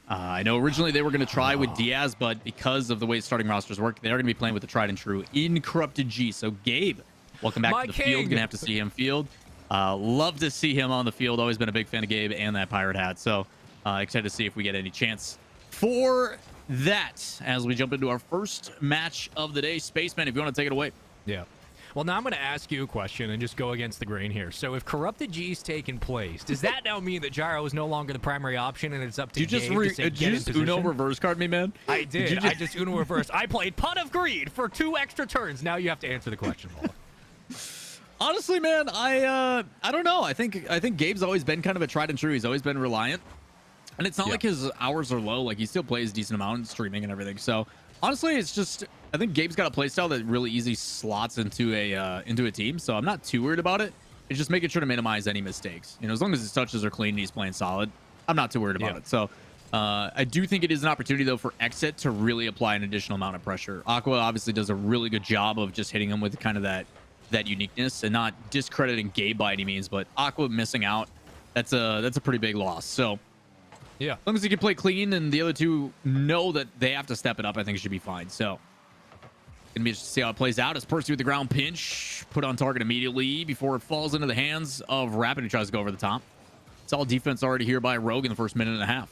I know originally they were going to try with Diaz, but because of the way starting rosters work, they're going to be playing with the tried and true Incorrupted G. So Gabe, welcome back to the field. Gonna have to see him field. Love to see him on the field. Always been a big fan of Gabe and that pirate hat. So excited to see if we get any chance for that as we jump into our first match of the day. Spaceman, if you want to take it away. Yeah. Well, now I'm going to ask you a question and just go against the grain here. So if Corrupted G's taken place, does that now mean that Gyro is no longer the primary option and it's up to Gabe to say, did you just Uno reverse card me, man? I did. I just Uno reverse. I played Pot of Greed for 2 extra turns. Now you have to answer the question, Paul. Honestly, man, I don't know. I think Gabe's always been kind of a tried and true. He's always been reliant. And it's not like his hours are low. Like, he still plays a decent amount in streaming and everything. So, honestly, it's just, I think Gabe's got a playstyle that really easily slots into a team. So, I'm not too worried about it. It's just making sure to minimize any mistakes. You know, as long as his touches are clean and he's playing solid, I'm not too worried about it. So, I do think it is an opportunity, though, for XSET to really apply an additional amount of pressure. Aqua obviously does a really good job of just hitting him with kind of that uniqueness and not discrediting Gabe by any means. But Aqua missing out, that's a pretty big loss. So, yeah, as long as he can play clean and the other two know that they have to step it up, I think it should be fine. So, gonna be interesting to see how it plays out as Percy with the ground pinch, put on target immediately before it falls into the hands of Rapid, who tries to go over the top. Solid defense already here by Rogue in the first minute and a half.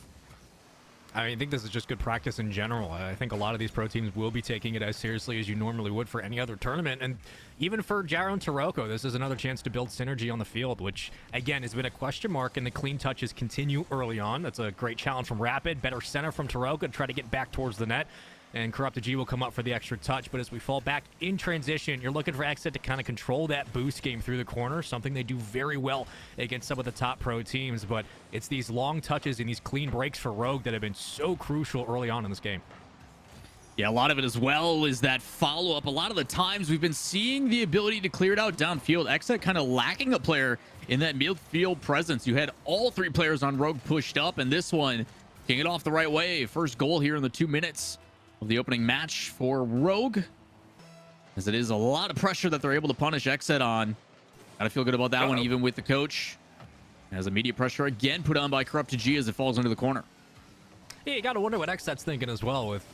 I mean, I think this is just good practice in general. I think a lot of these pro teams will be taking it as seriously as you normally would for any other tournament. And even for Gyro and Taroko, this is another chance to build synergy on the field, which, again, has been a question mark, and the clean touches continue early on. That's a great challenge from Rapid. Better center from Taroko to try to get back towards the net. And Corrupted G will come up for the extra touch. But as we fall back in transition, you're looking for XSET to kind of control that boost game through the corner, something they do very well against some of the top pro teams. But it's these long touches and these clean breaks for Rogue that have been so crucial early on in this game. Yeah, a lot of it as well is that follow-up. A lot of the times we've been seeing the ability to clear it out downfield. XSET kind of lacking a player in that midfield presence. You had all 3 players on Rogue pushed up, and this one getting it off the right way. First goal here in the 2 minutes of the opening match for Rogue, as it is a lot of pressure that they're able to punish XSET on. Gotta feel good about that one, even with the coach. As immediate pressure again put on by Corrupted G as it falls into the corner. Yeah, you gotta wonder what XSET's thinking as well with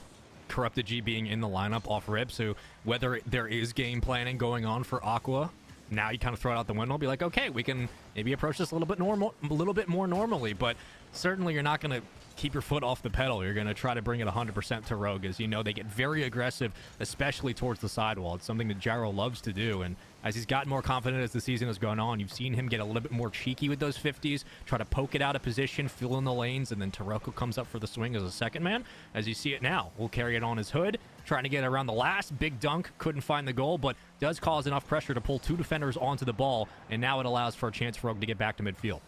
Corrupted G being in the lineup off rip. So whether there is game planning going on for Aqua, now you kind of throw it out the window, be like, okay, we can maybe approach this a little bit more normally, but certainly you're not going to keep your foot off the pedal. You're going to try to bring it 100% to Rogue. As you know, they get very aggressive, especially towards the sidewall. It's something that Gyro loves to do, and as he's gotten more confident as the season has gone on, you've seen him get a little bit more cheeky with those 50s, try to poke it out of position, fill in the lanes, and then Taroko comes up for the swing as a second man. As you see it now, we'll carry it on his hood, trying to get around the last big dunk, couldn't find the goal, but does cause enough pressure to pull 2 defenders onto the ball, and now it allows for a chance for Rogue to get back to midfield.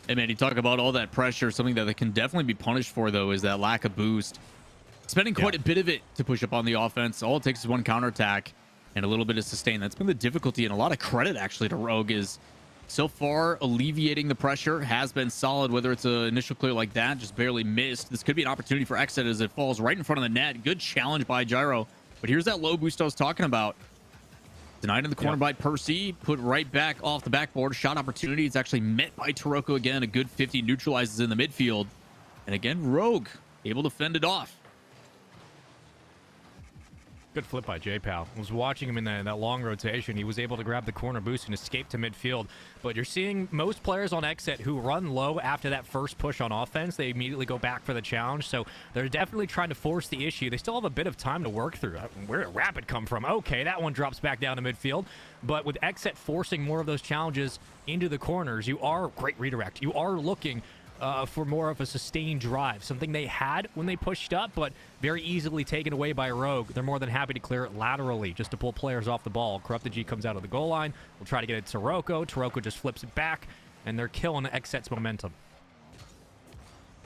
Hey, man, you talk about all that pressure. Something that they can definitely be punished for, though, is that lack of boost. Spending quite a bit of it to push up on the offense. All it takes is one counterattack and a little bit of sustain. That's been the difficulty, and a lot of credit, actually, to Rogue is so far alleviating the pressure has been solid, whether it's an initial clear like that, just barely missed. This could be an opportunity for XSET as it falls right in front of the net. Good challenge by Gyro. But here's that low boost I was talking about. Denied in the corner by Percy, put right back off the backboard. Shot opportunity. It's actually met by Taroko again. A good 50 neutralizes in the midfield. And again, Rogue able to fend it off. Good flip by J-Pal. I was watching him in that long rotation. He was able to grab the corner boost and escape to midfield. But you're seeing most players on XSET who run low after that first push on offense. They immediately go back for the challenge. So they're definitely trying to force the issue. They still have a bit of time to work through. Where did Rapid come from? Okay, that one drops back down to midfield. But with XSET forcing more of those challenges into the corners, you are great redirect. You are looking for more of a sustained drive, something they had when they pushed up, but very easily taken away by Rogue. They're more than happy to clear it laterally just to pull players off the ball. Corrupted G comes out of the goal line. We'll try to get it to Taroko. Taroko just flips it back, and they're killing XSET's momentum.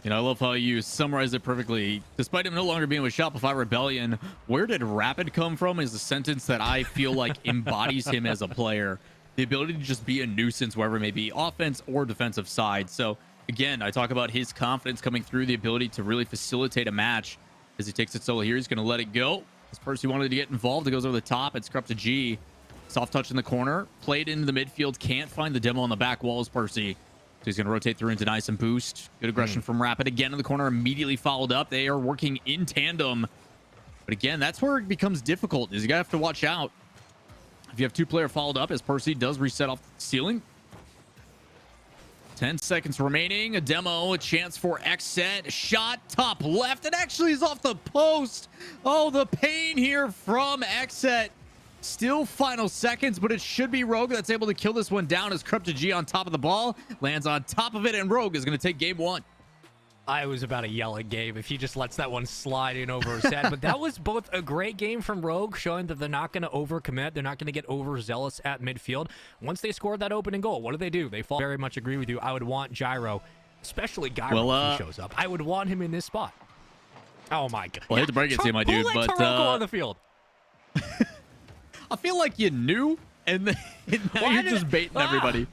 You know, I love how you summarize it perfectly. Despite him no longer being with Shopify Rebellion, where did Rapid come from is a sentence that I feel like embodies him as a player. The ability to just be a nuisance wherever it may be, offense or defensive side. So again, I talk about his confidence coming through, the ability to really facilitate a match. As he takes it solo here, he's going to let it go. As Percy wanted to get involved, it goes over the top. It's Corrupted G. Soft touch in the corner. Played into the midfield. Can't find the demo on the back walls, Percy. So he's going to rotate through and deny some boost. Good aggression from Rapid again in the corner, immediately followed up. They are working in tandem. But again, that's where it becomes difficult, is you got to have to watch out. If you have two-player followed up, as Percy does reset off the ceiling. 10 seconds remaining. A demo, a chance for XSET. Shot top left. It actually is off the post. Oh, the pain here from XSET. Still final seconds, but it should be Rogue that's able to kill this one down as Crypto G on top of the ball. Lands on top of it, and Rogue is going to take game one. I was about to yell at Gabe if he just lets that one slide in over his head. But that was both a great game from Rogue, showing that they're not going to overcommit. They're not going to get overzealous at midfield. Once they scored that opening goal, what do? They fall. Very much agree with you. I would want Gyro, especially Gyro, if he shows up. I would want him in this spot. Oh, my God. Well, I hate to break it to you, my dude, but... Taroko on the field. I feel like you knew, and now you're just baiting everybody.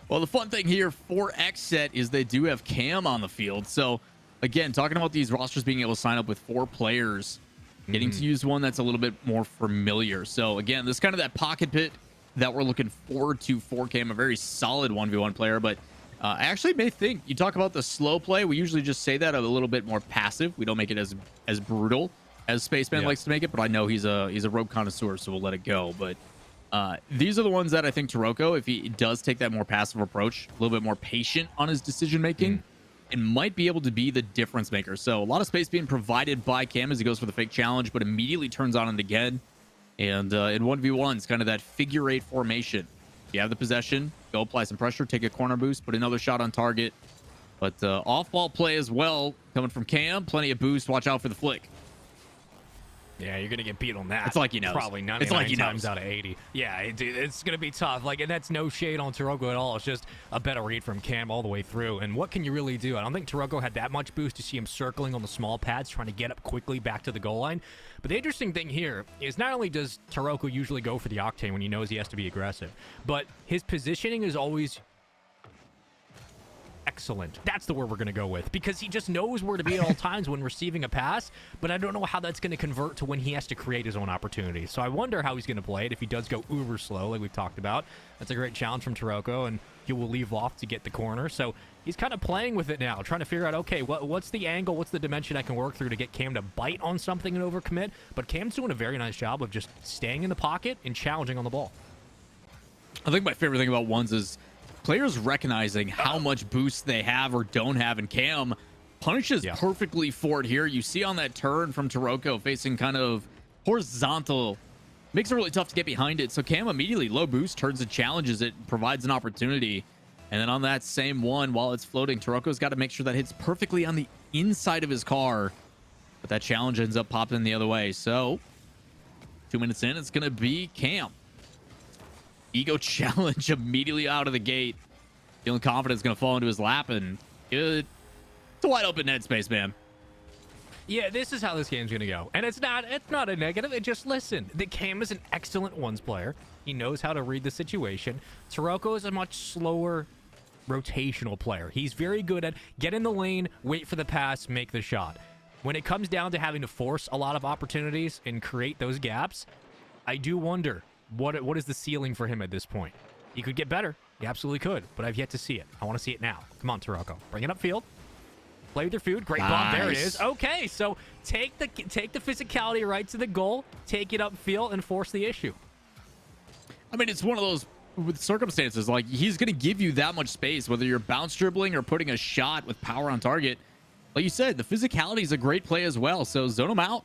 Well, the fun thing here for XSET is they do have Cam on the field. So, again, talking about these rosters being able to sign up with 4 players, getting to use one that's a little bit more familiar. So, again, this is kind of that pocket pit that we're looking forward to for Cam, a very solid 1v1 player. But I actually may think, you talk about the slow play, we usually just say that a little bit more passive. We don't make it as brutal as Spaceman likes to make it, but I know he's a rogue connoisseur, so we'll let it go. But these are the ones that I think Taroko, if he does take that more passive approach, a little bit more patient on his decision making, and might be able to be the difference maker. So a lot of space being provided by Cam as he goes for the fake challenge, but immediately turns on it again. And in 1v1, it's kind of that figure 8 formation. You have the possession, go apply some pressure, take a corner boost, put another shot on target. But off-ball play as well, coming from Cam, plenty of boost. Watch out for the flick. Yeah, you're gonna get beat on that. It's like he knows. Probably 99 times out of 80. Yeah, it's gonna be tough. Like, and that's no shade on Taroko at all. It's just a better read from Cam all the way through. And what can you really do? I don't think Taroko had that much boost to see him circling on the small pads, trying to get up quickly back to the goal line. But the interesting thing here is not only does Taroko usually go for the octane when he knows he has to be aggressive, but his positioning is always excellent. That's the word we're going to go with, because he just knows where to be at all times when receiving a pass, but I don't know how that's going to convert to when he has to create his own opportunities. So I wonder how he's going to play it if he does go uber slow, like we've talked about. That's a great challenge from Taroko, and he will leave off to get the corner. So he's kind of playing with it now, trying to figure out, okay, what's the angle, what's the dimension I can work through to get Cam to bite on something and overcommit. But Cam's doing a very nice job of just staying in the pocket and challenging on the ball. I think my favorite thing about ones is players recognizing how much boost they have or don't have, and Cam punishes perfectly for it here. You see on that turn from Taroko facing kind of horizontal, makes it really tough to get behind it. So Cam immediately low boost, turns and challenges it, provides an opportunity. And then on that same one, while it's floating, Taroko's got to make sure that hits perfectly on the inside of his car. But that challenge ends up popping the other way. So 2 minutes in, it's going to be Cam. Ego challenge immediately out of the gate. Feeling confident it's going to fall into his lap, and it's a wide open net space, man. Yeah, this is how this game's going to go. And it's not a negative. It just, listen, the Cam is an excellent ones player. He knows how to read the situation. Taroko is a much slower rotational player. He's very good at get in the lane, wait for the pass, make the shot. When it comes down to having to force a lot of opportunities and create those gaps, I do wonder what is the ceiling for him at this point. He could get better. He absolutely could, but I've yet to see it. I want to see it now. Come on, Taroko. Bring it upfield. Play with your food. Great bomb. There it is. Okay, so take the physicality right to the goal, take it upfield, and force the issue. I mean, it's one of those with circumstances. Like, he's going to give you that much space, whether you're bounce dribbling or putting a shot with power on target. Like you said, the physicality is a great play as well. So zone him out.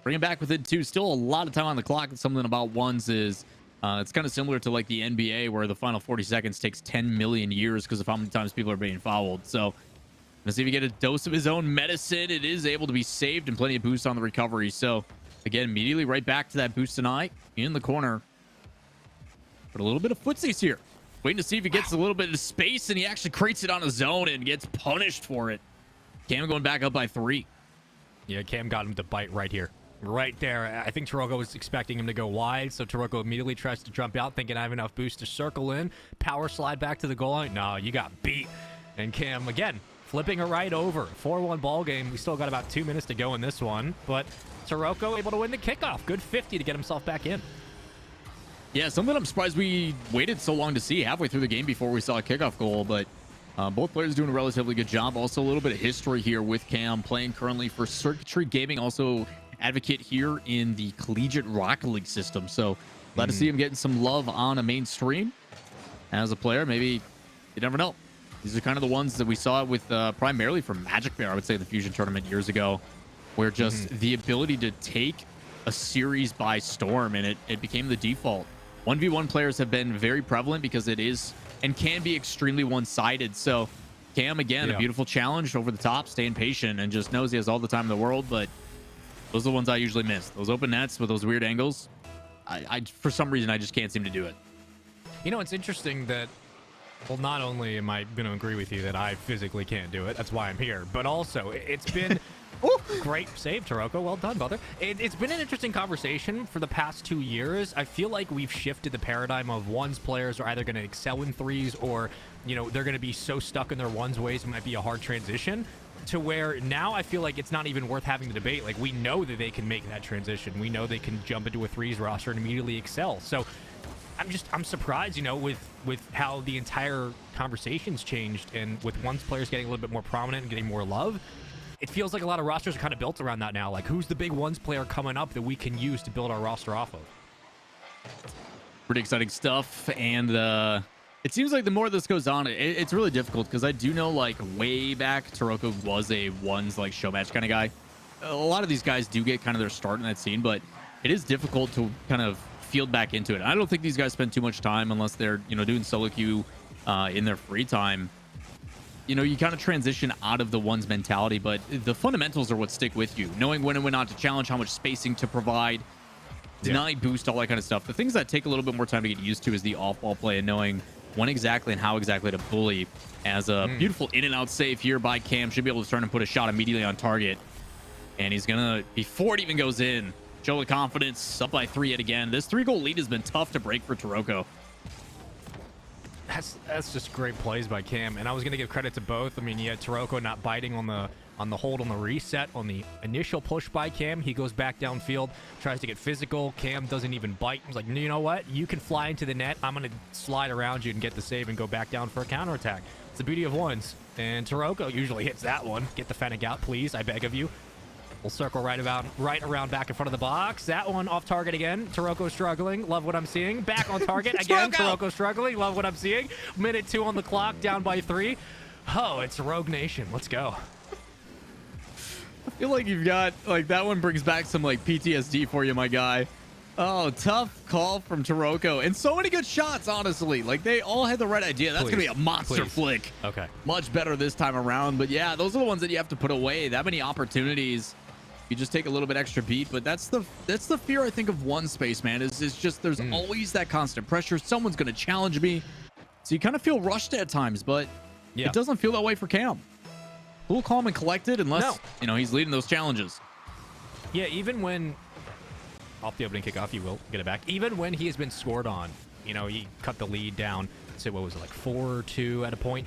Bring him back within 2. Still a lot of time on the clock. Something about ones is it's kind of similar to like the NBA, where the final 40 seconds takes 10 million years because of how many times people are being fouled. So let's see if he get a dose of his own medicine. It is able to be saved and plenty of boost on the recovery. So again, immediately right back to that boost tonight in the corner. But a little bit of footsies here. Waiting to see if he gets a little bit of space, and he actually creates it on his own and gets punished for it. Cam going back up by 3. Yeah, Cam got him to bite right here. Right there. I think Taroko was expecting him to go wide, so Taroko immediately tries to jump out, thinking I have enough boost to circle in. Power slide back to the goal line. No, you got beat. And Cam, again, flipping it right over. 4-1 ball game. We still got about 2 minutes to go in this one, but Taroko able to win the kickoff. Good 50 to get himself back in. Yeah, something I'm surprised we waited so long to see halfway through the game before we saw a kickoff goal, but both players doing a relatively good job. Also, a little bit of history here with Cam, playing currently for Circuitry Gaming, also advocate here in the Collegiate Rocket League system. So glad to see him getting some love on a mainstream as a player. Maybe, you never know. These are kind of the ones that we saw with primarily from Magic Bear, I would say, in the Fusion Tournament years ago, where just the ability to take a series by storm, and it became the default. 1v1 players have been very prevalent because it is and can be extremely one-sided. So Cam, again, a beautiful challenge over the top, staying patient, and just knows he has all the time in the world. But those are the ones I usually miss. Those open nets with those weird angles. I for some reason, I just can't seem to do it. You know, it's interesting that, well, not only am I going to agree with you that I physically can't do it, that's why I'm here, but also it's been... Great save, Taroko. Well done, brother. It's been an interesting conversation for the past 2 years. I feel like we've shifted the paradigm of ones players are either going to excel in threes or, you know, they're going to be so stuck in their ones ways it might be a hard transition, to where now I feel like it's not even worth having the debate. Like, we know that they can make that transition. We know they can jump into a threes roster and immediately excel. So I'm surprised, you know, with how the entire conversation's changed, and with ones players getting a little bit more prominent and getting more love. It feels like a lot of rosters are kind of built around that now. Like, who's the big ones player coming up that we can use to build our roster off of? Pretty exciting stuff. And it seems like the more this goes on, it's really difficult, because I do know, like, way back, Taroko was a ones, like, show match kind of guy. A lot of these guys do get kind of their start in that scene, but it is difficult to kind of field back into it. I don't think these guys spend too much time unless they're, you know, doing solo queue in their free time. You know, you kind of transition out of the ones mentality, but the fundamentals are what stick with you. Knowing when and when not to challenge, how much spacing to provide, deny boost, all that kind of stuff. The things that take a little bit more time to get used to is the off-ball play and knowing when exactly and how exactly to bully. As a beautiful in and out save here by Cam, should be able to turn and put a shot immediately on target. And he's gonna, before it even goes in, show the confidence, up by 3 yet again. This 3-goal lead has been tough to break for Taroko. That's just great plays by Cam, and I was gonna give credit to both. I mean, you had Taroko not biting on the hold on the reset on the initial push by Cam. He goes back downfield, tries to get physical. Cam doesn't even bite. He's like, you know what? You can fly into the net. I'm gonna slide around you and get the save and go back down for a counterattack. It's the beauty of ones. And Taroko usually hits that one. Get the Fennec out, please. I beg of you. We'll circle right around back in front of the box. That one off target again. Taroko struggling. Love what I'm seeing. Back on target again. Taroko struggling. Love what I'm seeing. Minute 2 on the clock. Down by 3. Oh, it's Rogue Nation. Let's go. I feel like you've got, like, that one brings back some, like, PTSD for you, my guy. Oh, tough call from Taroko. And so many good shots, honestly. Like, they all had the right idea. That's going to be a monster flick. Okay. Much better this time around. But, yeah, those are the ones that you have to put away. That many opportunities. You just take a little bit extra beat, but that's the fear, I think, of one space, man. Is just there's always that constant pressure. Someone's going to challenge me. So you kind of feel rushed at times, but it doesn't feel that way for Cam. Cool, calm, and collected, unless, you know, he's leading those challenges. Yeah, even when... Off the opening kickoff, you will get it back. Even when he has been scored on, you know, he cut the lead down, say, what was it, like 4-2 at a point.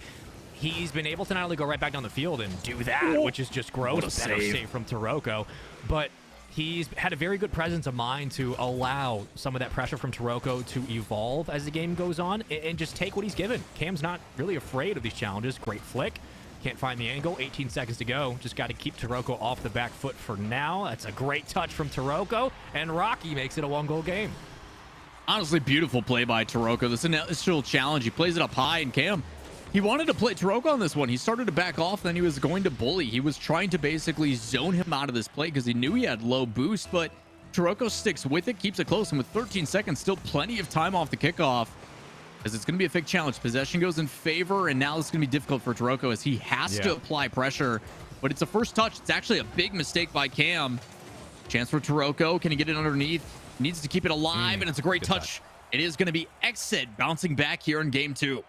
He's been able to not only go right back down the field and do that, which is just gross. Better save from Taroko. But he's had a very good presence of mind to allow some of that pressure from Taroko to evolve as the game goes on and just take what he's given. Cam's not really afraid of these challenges. Great flick. Can't find the angle. 18 seconds to go. Just got to keep Taroko off the back foot for now. That's a great touch from Taroko. And Rocky makes it a 1-goal game. Honestly, beautiful play by Taroko. This initial challenge, he plays it up high, and Cam, he wanted to play Taroko on this one. He started to back off, then he was going to bully. He was trying to basically zone him out of this play because he knew he had low boost, but Taroko sticks with it, keeps it close, and with 13 seconds, still plenty of time off the kickoff, as it's going to be a fake challenge. Possession goes in favor, and now it's going to be difficult for Taroko as he has to apply pressure, but it's a first touch. It's actually a big mistake by Cam. Chance for Taroko. Can he get it underneath? Needs to keep it alive, and it's a great touch. It is going to be XSET bouncing back here in game 2.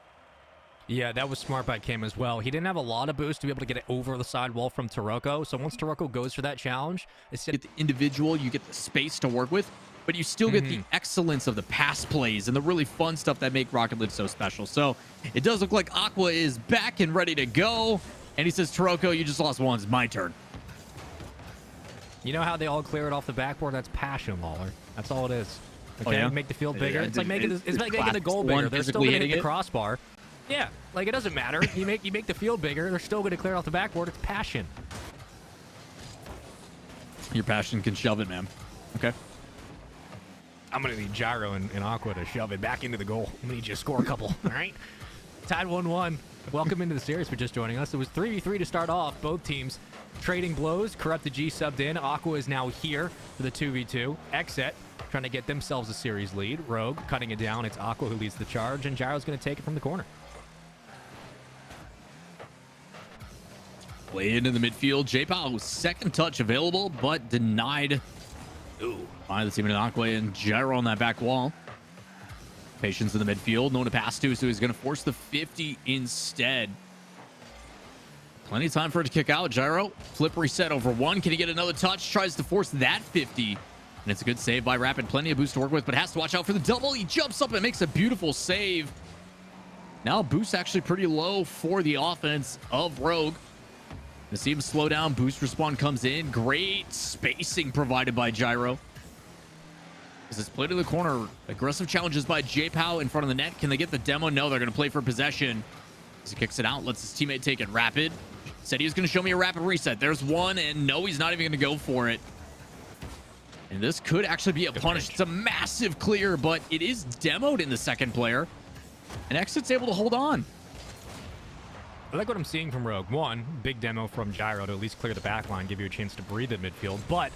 Yeah, that was smart by Cam as well. He didn't have a lot of boost to be able to get it over the sidewall from Taroko. So once Taroko goes for that challenge, you get the individual, you get the space to work with, but you still get the excellence of the pass plays and the really fun stuff that make Rocket League so special. So it does look like Aqua is back and ready to go. And he says, Taroko, you just lost one. It's my turn. You know how they all clear it off the backboard? That's passion, Lawler. That's all it is. Okay, yeah? make the field bigger. Yeah, it's like making the goal one bigger. They're still physically gonna hit hitting the it. crossbar. Yeah, like it doesn't matter. You make the field bigger. They're still gonna clear off the backboard. It's passion. Your passion can shove it, man. Okay. I'm gonna need Gyro and Aqua to shove it back into the goal. I'm gonna need you to score a couple. All right. Tied 1-1. Welcome into the series for just joining us. It was 3v3 to start off. Both teams trading blows. Corrupted G subbed in. Aqua is now here for the 2v2. XSET trying to get themselves a series lead. Rogue cutting it down. It's Aqua who leads the charge, and Gyro's going to take it from the corner. Way into the midfield. J-Pow, second touch available, but denied. Ooh. By the team in Aqua and Gyro on that back wall. Patience in the midfield. No one to pass to, so he's going to force the 50 instead. Plenty of time for it to kick out. Gyro, flip reset over one. Can he get another touch? Tries to force that 50. And it's a good save by Rapid. Plenty of boost to work with, but has to watch out for the double. He jumps up and makes a beautiful save. Now boost actually pretty low for the offense of Rogue. To see him slow down, boost respawn comes in. Great spacing provided by Gyro. As it's played in the corner, aggressive challenges by J-Pow in front of the net. Can they get the demo? No, they're going to play for possession. As he kicks it out, lets his teammate take it. Rapid said he was going to show me a rapid reset. There's one, and no, he's not even going to go for it. And this could actually be a punish. It's a massive clear, but it is demoed in the second player. And XSET's able to hold on. I like what I'm seeing from Rogue. One, big demo from Gyro to at least clear the back line, give you a chance to breathe at midfield. But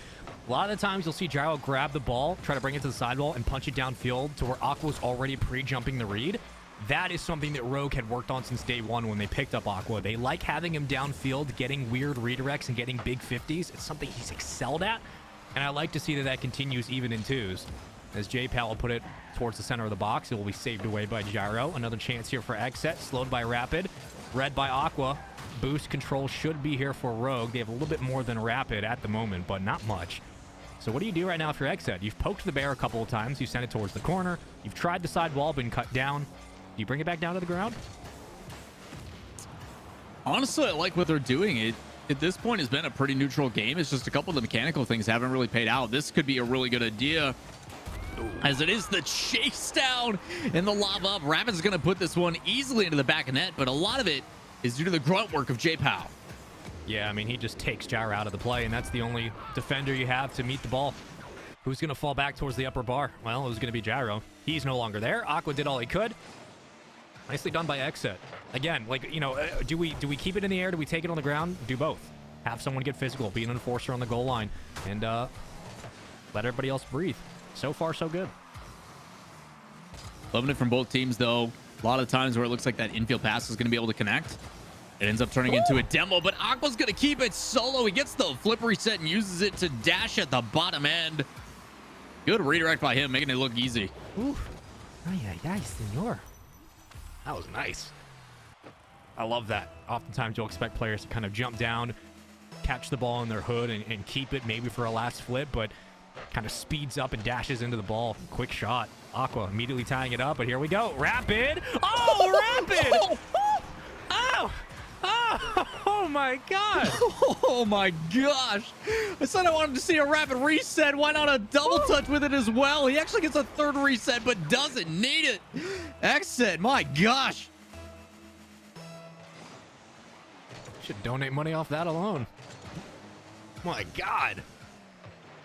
a lot of the times you'll see Gyro grab the ball, try to bring it to the sidewall, and punch it downfield to where Aqua's already pre-jumping the read. That is something that Rogue had worked on since day one when they picked up Aqua. They like having him downfield, getting weird redirects and getting big 50s. It's something he's excelled at, and I like to see that continues even in twos. As J-Pow will put it towards the center of the box, it will be saved away by Gyro. Another chance here for XSET, slowed by Rapid. Red by Aqua. Boost control should be here for Rogue. They have a little bit more than Rapid at the moment, but not much. So what do you do right now if you're XSET? You've poked the bear a couple of times. You sent it towards the corner. You've tried the side wall, been cut down. Do you bring it back down to the ground? Honestly, I like what they're doing. It at this point has been a pretty neutral game. It's just a couple of the mechanical things haven't really paid out. This could be a really good idea. As it is the chase down and the lob up. Rapid's going to put this one easily into the back of net, but a lot of it is due to the grunt work of J-Pow. Yeah, I mean, he just takes Gyro out of the play, and that's the only defender you have to meet the ball. Who's going to fall back towards the upper bar? Well, it was going to be Gyro. He's no longer there. Aqua did all he could. Nicely done by XSET. Again, like, you know, do we keep it in the air? Do we take it on the ground? Do both. Have someone get physical, be an enforcer on the goal line, and let everybody else breathe. So far, so good. Loving it from both teams, though. A lot of times where it looks like that infield pass is going to be able to connect. It ends up turning into a demo, but Aqua's going to keep it solo. He gets the flip reset and uses it to dash at the bottom end. Good redirect by him, making it look easy. Ooh. Ay, ay, ay, senor. That was nice. I love that. Oftentimes you'll expect players to kind of jump down, catch the ball in their hood, and keep it maybe for a last flip, but kind of speeds up and dashes into the ball. Quick shot. Aqua immediately tying it up, but here we go. Rapid. Oh, Rapid! Oh! Oh my god! Oh my gosh! I said I wanted to see a rapid reset. Why not a double touch with it as well? He actually gets a third reset, but doesn't need it. XSET, my gosh! Should donate money off that alone. My god!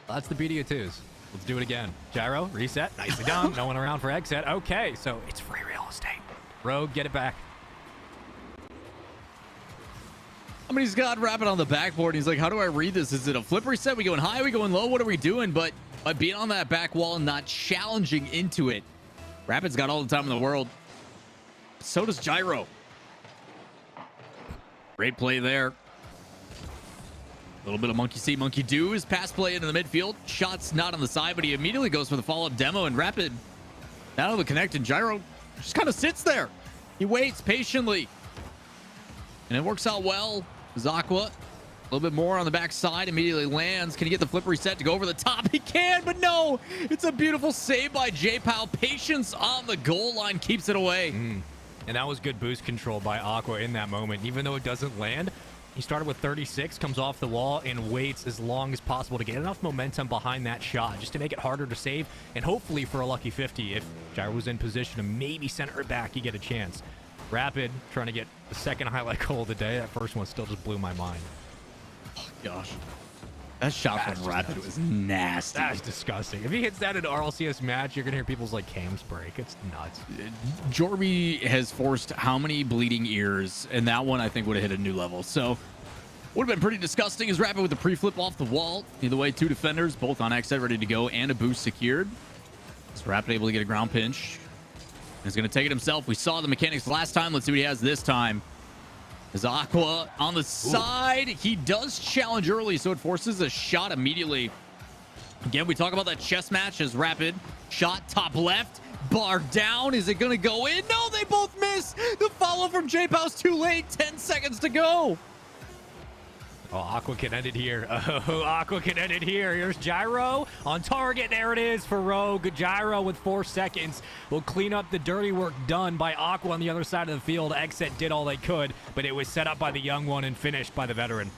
That's the beauty of twos. Let's do it again. Gyro, reset. Nicely done. No one around for XSET. Okay, so it's free real estate. Rogue, get it back. I mean, he's got Rapid on the backboard. He's like, how do I read this? Is it a flip reset? We going high? We going low? What are we doing? But by being on that back wall and not challenging into it, Rapid's got all the time in the world. So does Gyro. Great play there. A little bit of monkey see, monkey do. His pass play into the midfield. Shots not on the side, but he immediately goes for the follow-up demo, and Rapid not able to connect, and Gyro just kind of sits there. He waits patiently. And it works out well. Aqua, a little bit more on the backside, immediately lands. Can he get the flip reset to go over the top? He can, but no. It's a beautiful save by J-Pow. Patience on the goal line keeps it away. And that was good boost control by Aqua in that moment. Even though it doesn't land, He started with 36, comes off the wall, and waits as long as possible to get enough momentum behind that shot, just to make it harder to save, and hopefully for a lucky 50, if Gyro was in position to maybe center it back, you get a chance. Rapid, trying to get the second highlight goal of the day. That first one still just blew my mind. Oh, gosh. That shot from Rapid was nasty. That's disgusting. If he hits that in an RLCS match, you're going to hear people's like cams break. It's nuts. Jorby has forced how many bleeding ears, and that one I think would have hit a new level. So would have been pretty disgusting as Rapid with the pre-flip off the wall. Either way, 2 defenders, both on XSET ready to go, and a boost secured. So Rapid able to get a ground pinch. He's going to take it himself. We saw the mechanics last time. Let's see what he has this time. Is Aqua on the side. He does challenge early, so it forces a shot immediately. Again, we talk about that chess match as Rapid shot top left, bar down. Is it going to go in? No, they both miss. The follow from J-Pow's too late. 10 seconds to go. Oh, Aqua can end it here. Oh, Aqua can end it here. Here's Gyro on target. There it is for Rogue. Gyro with 4 seconds will clean up the dirty work done by Aqua on the other side of the field. XSET did all they could, but it was set up by the young one and finished by the veteran.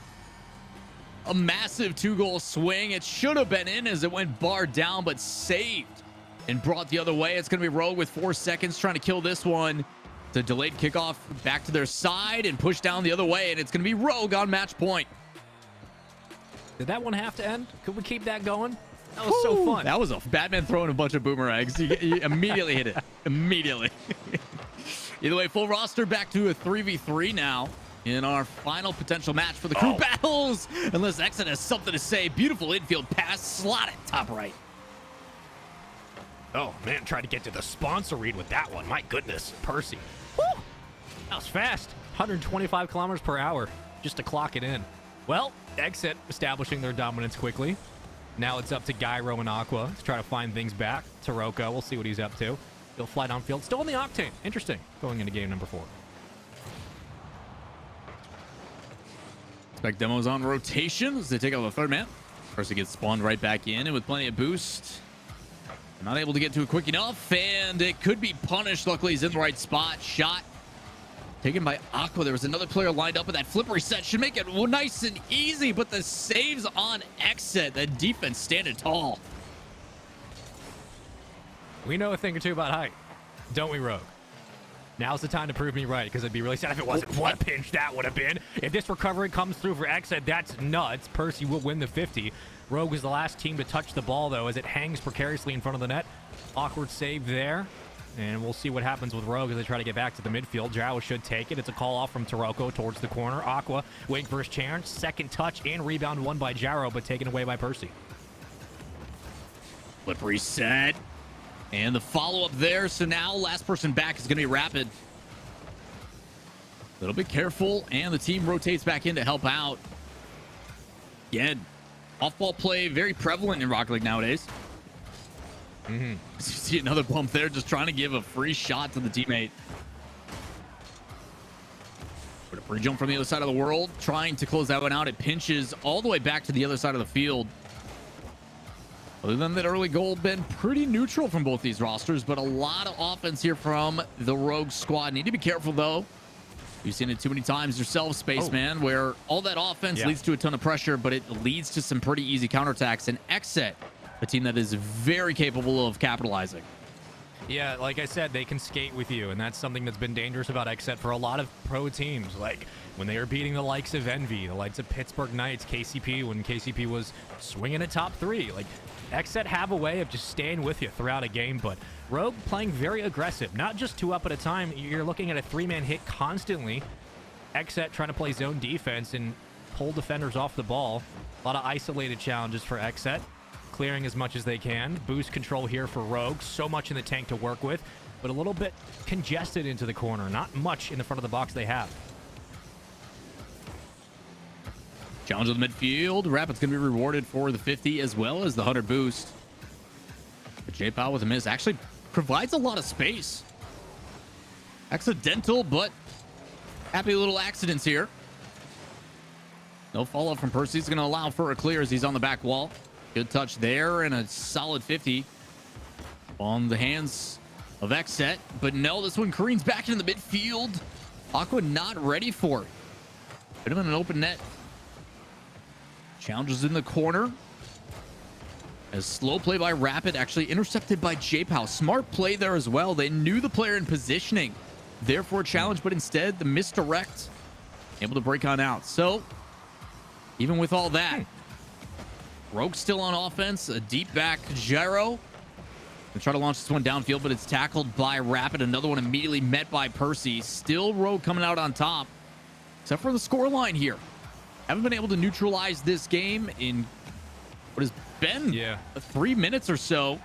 A massive 2-goal swing. It should have been in as it went bar down, but saved and brought the other way. It's going to be Rogue with 4 seconds trying to kill this one. It's a delayed kickoff back to their side and push down the other way, and it's going to be Rogue on match point. Did that one have to end? Could we keep that going? That was so fun. That was a Batman throwing a bunch of boomerangs. He immediately hit it. Immediately. Either way, full roster back to a 3v3 now in our final potential match for the crew battles. Unless XSET has something to say. Beautiful infield pass. Slot it top right. Oh, man, tried to get to the sponsor read with that one. My goodness. Percy. Woo! That was fast. 125 kilometers per hour just to clock it in. Well, XSET establishing their dominance quickly. Now it's up to Gyro and Aqua to try to find things back. Taroko, we'll see what he's up to. He'll fly downfield. Still in the Octane. Interesting. Going into game number 4. Spec demos on rotation as they take out the third man. First, he gets spawned right back in, and with plenty of boost. Not able to get to it quick enough, and it could be punished. Luckily, he's in the right spot. Shot taken by Aqua. There was another player lined up, and that flip reset should make it nice and easy, but the saves on XSET. The defense standing tall. We know a thing or two about height, don't we, Rogue? Now's the time to prove me right, because I'd be really sad if it wasn't. What a pinch that would have been. If this recovery comes through for XSET, that's nuts. Percy will win the 50. Rogue is the last team to touch the ball, though, as it hangs precariously in front of the net. Awkward save there. And we'll see what happens with Rogue as they try to get back to the midfield. Gyro should take it. It's a call off from Taroko towards the corner. Aqua waiting for his chance. Second touch and rebound won by Gyro, but taken away by Percy. Flip reset. And the follow-up there. So now last person back is going to be Rapid. A little bit careful, and the team rotates back in to help out. Again, off-ball play very prevalent in Rocket League nowadays. You see another bump there, just trying to give a free shot to the teammate. Put a free jump from the other side of the world, trying to close that one out. It pinches all the way back to the other side of the field. Other than that early goal, been pretty neutral from both these rosters, but a lot of offense here from the Rogue squad. Need to be careful, though. You've seen it too many times yourself, Spaceman, where all that offense leads to a ton of pressure, but it leads to some pretty easy counterattacks. And XSET, a team that is very capable of capitalizing. Yeah, like I said, they can skate with you, and that's something that's been dangerous about XSET for a lot of pro teams. Like when they are beating the likes of Envy, the likes of Pittsburgh Knights, KCP, when KCP was swinging a top 3. Like XSET have a way of just staying with you throughout a game, but Rogue playing very aggressive, not just 2 up at a time. You're looking at a 3-man hit constantly. XSET trying to play zone defense and pull defenders off the ball. A lot of isolated challenges for XSET. Clearing as much as they can. Boost control here for Rogue. So much in the tank to work with, but a little bit congested into the corner. Not much in the front of the box they have. Challenge of the midfield. Rapid's going to be rewarded for the 50 as well as the 100 boost. But J-Pow with a miss actually provides a lot of space. Accidental, but happy little accidents here. No follow-up from Percy. He's going to allow for a clear as he's on the back wall. Good touch there and a solid 50 on the hands of XSET. But no, this one careens back into the midfield. Aqua not ready for it. Put him in an open net. Challenges in the corner. A slow play by Rapid, actually intercepted by J-Pow. Smart play there as well. They knew the player in positioning. Therefore, challenge, but instead, the misdirect. Able to break on out. So, even with all that, Rogue still on offense. A deep back gyro. They try to launch this one downfield, but it's tackled by Rapid. Another one immediately met by Percy. Still Rogue coming out on top. Except for the scoreline here. Haven't been able to neutralize this game in what has been 3 minutes or so.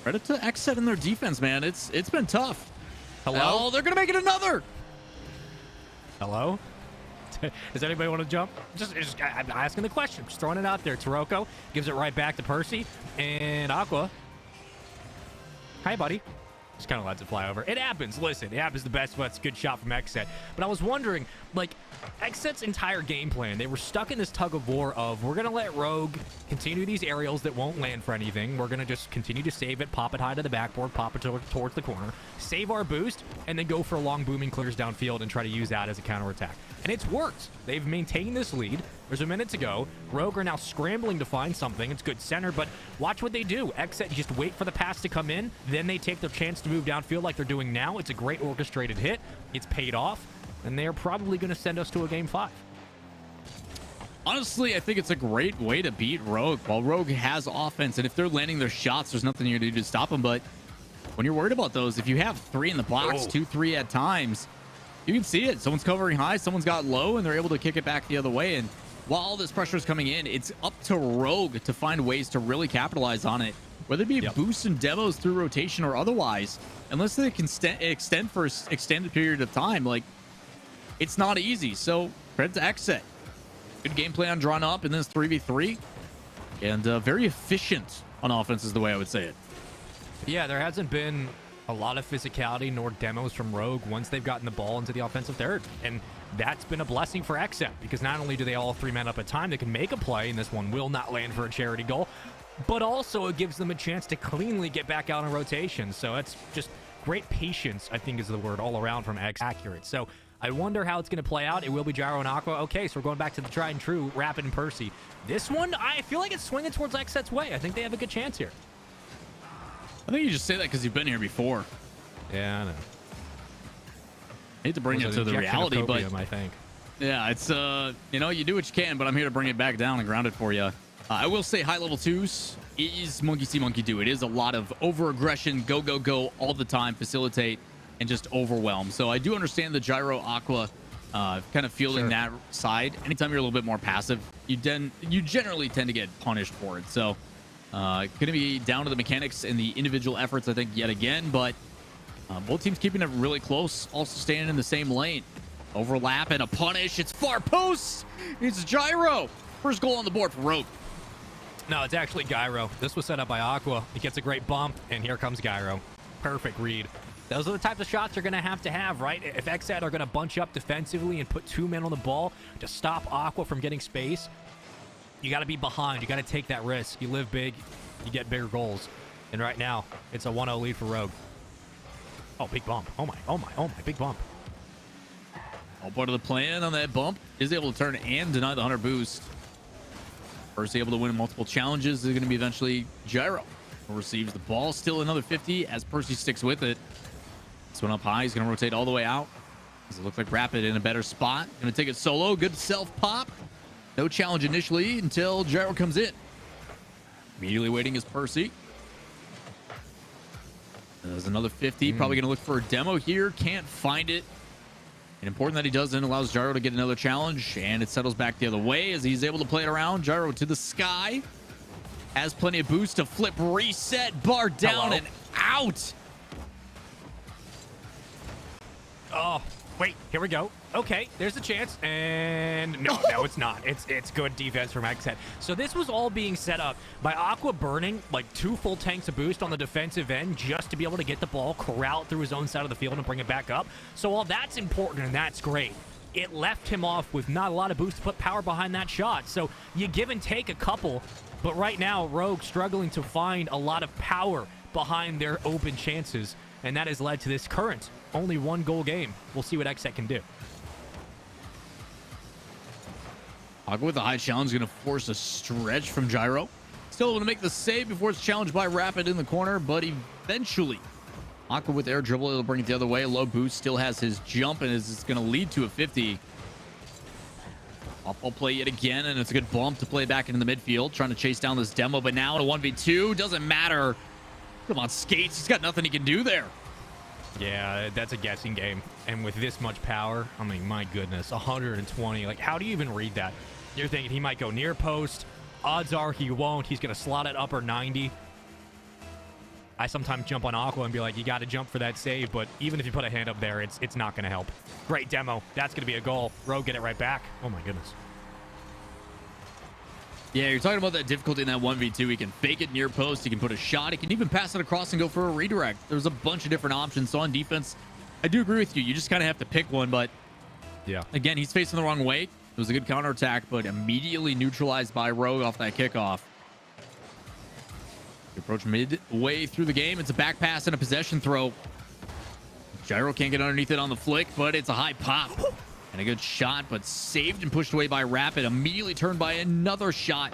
Credit to XSET in their defense, man. It's been tough. Hello? Oh, they're going to make it another. Hello? Does anybody want to jump? I'm asking the question. Just throwing it out there. Taroko gives it right back to Percy. And Aqua. Hi, buddy. Just kind of lets it fly over. It happens. Listen, it happens the best, but it's a good shot from XSET. But I was wondering, like, XSET's entire game plan, they were stuck in this tug of war of, we're going to let Rogue continue these aerials that won't land for anything. We're going to just continue to save it, pop it high to the backboard, pop it towards the corner, save our boost, and then go for long booming clears downfield and try to use that as a counterattack. And it's worked. They've maintained this lead. There's a minute to go. Rogue are now scrambling to find something. It's good center, but watch what they do. XSET just wait for the pass to come in, then they take their chance to move downfield like they're doing now. It's a great orchestrated hit. It's paid off, and they're probably going to send us to a game 5. Honestly, I think it's a great way to beat Rogue. While Rogue has offense, and if they're landing their shots, there's nothing you can do to stop them. But when you're worried about those, if you have 3 in the box, 2-3 at times, you can see it. Someone's covering high, someone's got low, and they're able to kick it back the other way. And while all this pressure is coming in, it's up to Rogue to find ways to really capitalize on it, whether it be boosts and demos through rotation or otherwise. Unless they can extend for an extended period of time, like, it's not easy. So credit to XSET. Good game plan drawn up in this 3v3, and very efficient on offense is the way I would say it. Yeah, there hasn't been a lot of physicality nor demos from Rogue once they've gotten the ball into the offensive third. And that's been a blessing for XSET, because not only do they all 3 men up at a time, they can make a play, and this one will not land for a charity goal, but also it gives them a chance to cleanly get back out in rotation. So it's just great patience, I think is the word, all around from X. Accurate. So I wonder how it's going to play out. It will be Gyro and Aqua. Okay, so we're going back to the tried and true, Rapid and Percy. This one, I feel like it's swinging towards XSET's way. I think they have a good chance here. I think you just say that because you've been here before. Yeah, I know. I hate to bring it to the reality, but I think. Yeah, it's you know, you do what you can, but I'm here to bring it back down and ground it for you. I will say high level 2s is monkey see, monkey do. It is a lot of over aggression, go, go, go all the time, facilitate, and just overwhelm. So I do understand the Gyro Aqua kind of feeling that side. Anytime you're a little bit more passive, you generally tend to get punished for it. So going to be down to the mechanics and the individual efforts, I think, yet again. But both teams keeping it really close, also staying in the same lane. Overlap and a punish. It's far post. It's Gyro. First goal on the board for Rogue. No, it's actually Gyro. This was set up by Aqua. He gets a great bump, and here comes Gyro. Perfect read. Those are the types of shots you're going to have, right? If XSET are going to bunch up defensively and put 2 men on the ball to stop Aqua from getting space, you got to be behind. You got to take that risk. You live big, you get bigger goals. And right now, it's a 1-0 lead for Rogue. Oh, big bump. Oh my, big bump. All part of the plan on that bump. Is able to turn and deny the 100 boost. First able to win multiple challenges is going to be eventually Gyro. Receives the ball. Still another 50 as Percy sticks with it. This one up high. He's going to rotate all the way out. Does it look like Rapid in a better spot? Going to take it solo. Good self-pop. No challenge initially until Gyro comes in. Immediately waiting is Percy. There's another 50. Probably going to look for a demo here. Can't find it. And important that he doesn't. Allows Gyro to get another challenge. And it settles back the other way as he's able to play it around. Gyro to the sky. Has plenty of boost to flip, reset, bar down and out. Oh, wait, here we go. Okay, there's a chance, and no, it's not. It's good defense from XSET. So this was all being set up by Aqua burning like 2 full tanks of boost on the defensive end just to be able to get the ball, corral through his own side of the field and bring it back up. So while that's important and that's great, it left him off with not a lot of boost to put power behind that shot. So you give and take a couple, but right now Rogue struggling to find a lot of power behind their open chances. and that has led to this current only 1-goal game. We'll see what XSET can do. Aqua with a high challenge, going to force a stretch from Gyro. Still able to make the save before it's challenged by Rapid in the corner, but eventually Aqua with air dribble, it'll bring it the other way. Low boost, still has his jump, and it's going to lead to a 50. Off-ball play yet again, and it's a good bump to play back into the midfield, trying to chase down this demo, but now in a 1v2, doesn't matter. Come on, Skates, he's got nothing he can do there. Yeah, that's a guessing game, and with this much power, I mean, my goodness, 120. Like, how do you even read that? You're thinking he might go near post. Odds are he won't. He's going to slot it upper 90. I sometimes jump on Aqua and be like, you got to jump for that save, but even if you put a hand up there, it's not going to help. Great demo. That's going to be a goal. Rogue get it right back. Oh, my goodness. Yeah, you're talking about that difficulty in that 1v2. He can fake it near post. He can put a shot. He can even pass it across and go for a redirect. There's a bunch of different options. So on defense, I do agree with you. You just kind of have to pick one, but yeah, again, he's facing the wrong way. It was a good counterattack, but immediately neutralized by Rogue off that kickoff. We approach midway through the game. It's a back pass and a possession throw. Gyro can't get underneath it on the flick, but it's a high pop. And a good shot, but saved and pushed away by Rapid. Immediately turned by another shot.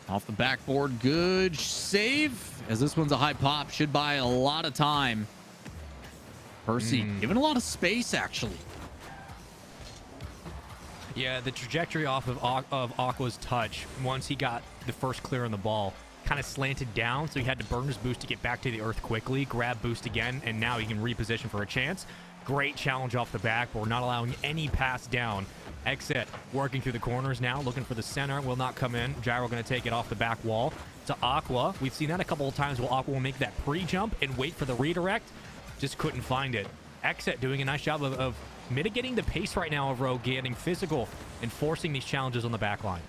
Off the backboard. Good save. As this one's a high pop. Should buy a lot of time. Percy given a lot of space, actually. Yeah, the trajectory off of Aqua's touch, once he got the first clear on the ball, kind of slanted down, so he had to burn his boost to get back to the earth quickly, grab boost again, and now he can reposition for a chance. Great challenge off the backboard, not allowing any pass down. XSET working through the corners now, looking for the center, will not come in. Gyro going to take it off the back wall to Aqua. We've seen that a couple of times where Aqua will make that pre-jump and wait for the redirect. Just couldn't find it. XSET doing a nice job of mitigating the pace right now of Rogue, getting physical and forcing these challenges on the back line.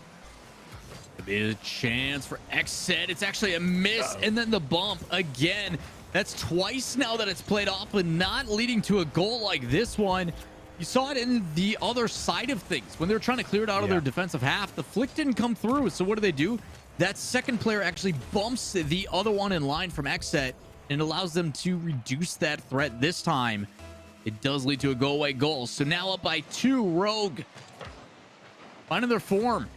Could be a chance for XSET. It's actually a miss, and then the bump again. That's twice now that it's played off, but not leading to a goal like this one. You saw it in the other side of things. When they were trying to clear it out of their defensive half, the flick didn't come through. So what do? That second player actually bumps the other one in line from XSET, and allows them to reduce that threat this time. It does lead to a go-away goal. So now up by 2, Rogue finding their form.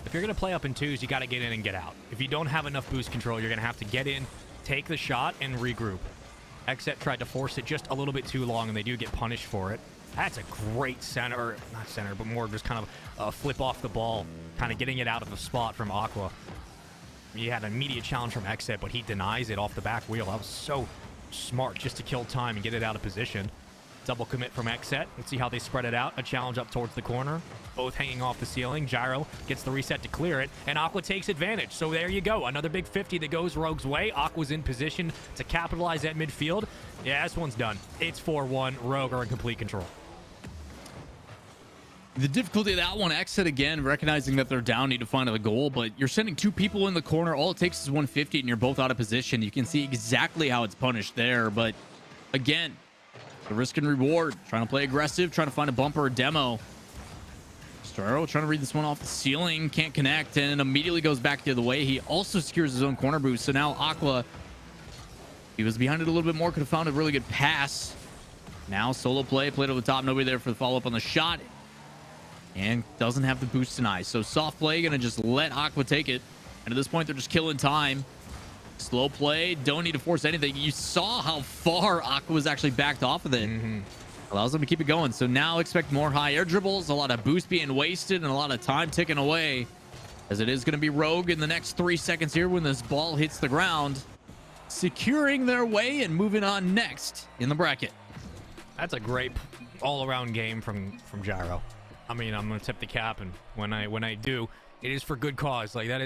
If you're going to play up in twos, you got to get in and get out. If you don't have enough boost control, you're going to have to get in, take the shot, and regroup. XSET tried to force it just a little bit too long, and they do get punished for it. That's a great center, not center, but more just kind of a flip off the ball, kind of getting it out of the spot from Aqua. He had an immediate challenge from XSET, but he denies it off the back wheel. That was so smart just to kill time and get it out of position. Double commit from XSET. Let's see how they spread it out. A challenge up towards the corner. Both hanging off the ceiling. Gyro gets the reset to clear it, and Aqua takes advantage. So there you go. Another big 50 that goes Rogue's way. Aqua's in position to capitalize at midfield. Yeah, this one's done. It's 4-1. Rogue are in complete control. The difficulty of that one, XSET again, recognizing that they're down, need to find a goal, but you're sending 2 people in the corner. All it takes is 150, and you're both out of position. You can see exactly how it's punished there, but again, the risk and reward. Trying to play aggressive, trying to find a bumper or demo. Gyro trying to read this one off the ceiling, can't connect, and immediately goes back the other way. He also secures his own corner boost, so now Aqua, he was behind it a little bit more, could have found a really good pass. Now solo play, played over the top, nobody there for the follow-up on the shot, and doesn't have the boost tonight. So soft play, gonna just let Aqua take it, and at this point, they're just killing time. Slow play, don't need to force anything. You saw how far Aqua was actually backed off of it. Allows them to keep it going. So now expect more high air dribbles, a lot of boost being wasted, and a lot of time ticking away, as it is going to be Rogue in the next 3 seconds here when this ball hits the ground, securing their way and moving on next in the bracket. That's a great all-around game from Gyro. I mean, I'm going to tip the cap, and when I do, it is for good cause. Like, that is